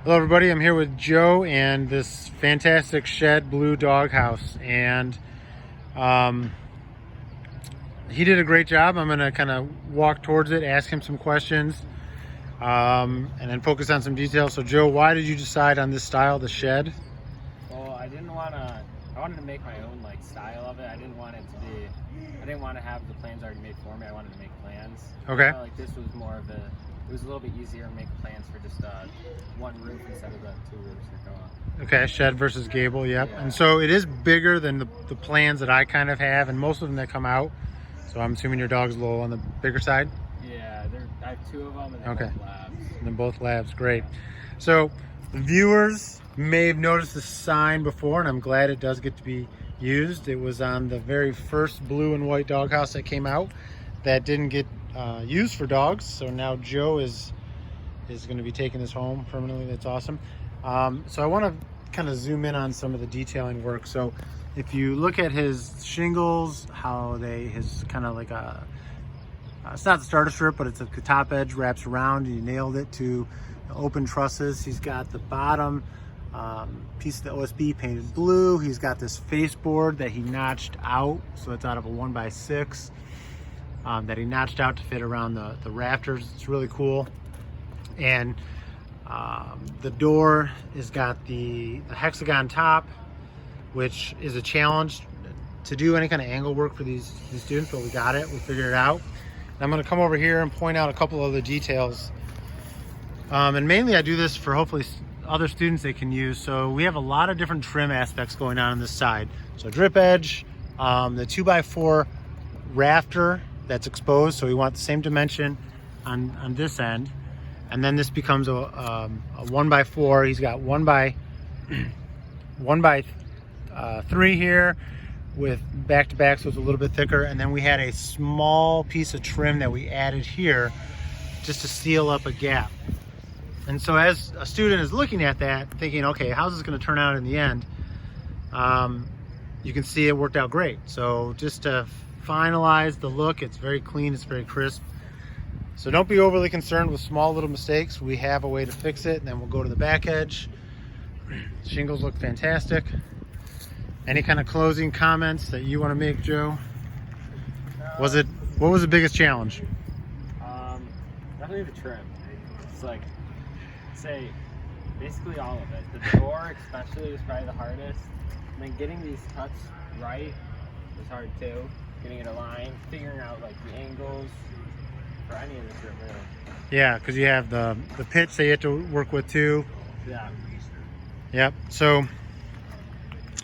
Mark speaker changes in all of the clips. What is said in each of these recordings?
Speaker 1: Hello everybody, I'm here with Joe and this fantastic Shed Blue Doghouse, and he did a great job. I'm going to kind of walk towards it, ask him some questions, and then focus on some details. So Joe, why did you decide on this style, the Shed?
Speaker 2: Well, I wanted to make my own style of it. I didn't want to have the plans already made for me. I wanted to make plans.
Speaker 1: Okay.
Speaker 2: This was more of it was a little bit easier to make plans for just one roof instead of the two roofs you're going.
Speaker 1: Okay, Shed versus Gable, yep. Yeah. And so it is bigger than the plans that I kind of have, and most of them that come out. So I'm assuming your dog's a little on the bigger side?
Speaker 2: Yeah, I have two of them, and they're both labs.
Speaker 1: And they're both labs, great. So the viewers may have noticed the sign before, and I'm glad it does get to be used. It was on the very first blue and white doghouse that came out that didn't get used for dogs. So now Joe is going to be taking this home permanently. That's awesome. So I want to kind of zoom in on some of the detailing work. So if you look at his shingles, how his kind of like it's not the starter strip, but it's the top edge wraps around, and you nailed it to open trusses. He's got the bottom piece of the OSB painted blue. He's got this faceboard that he notched out, so it's out of a 1x6 that he notched out to fit around the rafters. It's really cool. And the door has got the hexagon top, which is a challenge to do any kind of angle work for these students, but we got it. We figured it out. And I'm going to come over here and point out a couple of the details. And mainly I do this for hopefully other students they can use. So we have a lot of different trim aspects going on this side. So drip edge, the 2x4 rafter that's exposed, so we want the same dimension on this end. And then this becomes a 1x4. He's got 1x3 here with back to back, so it's a little bit thicker. And then we had a small piece of trim that we added here just to seal up a gap. And so as a student is looking at that, thinking, okay, how's this going to turn out in the end? You can see it worked out great. So just to finalize the look, it's very clean, it's very crisp. So don't be overly concerned with small little mistakes. We have a way to fix it, and then we'll go to the back edge. Shingles look fantastic. Any kind of closing comments that you want to make, Joe? What was the biggest challenge?
Speaker 2: Definitely the trim. It's say basically all of it. The door especially was probably the hardest. And then getting these cuts right was hard too. Getting it aligned, figuring out the angles for any of the trim really.
Speaker 1: Yeah, because you have the pitch that you have to work with too.
Speaker 2: Yeah.
Speaker 1: Yep. So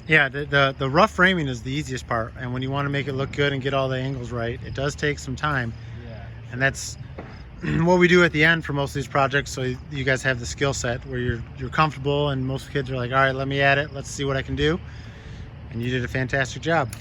Speaker 1: yeah, the rough framing is the easiest part, and when you want to make it look good and get all the angles right, it does take some time.
Speaker 2: Yeah.
Speaker 1: And that's what we do at the end for most of these projects, so you guys have the skill set where you're comfortable, and most kids are like, all right, let me at it, let's see what I can do. And you did a fantastic job.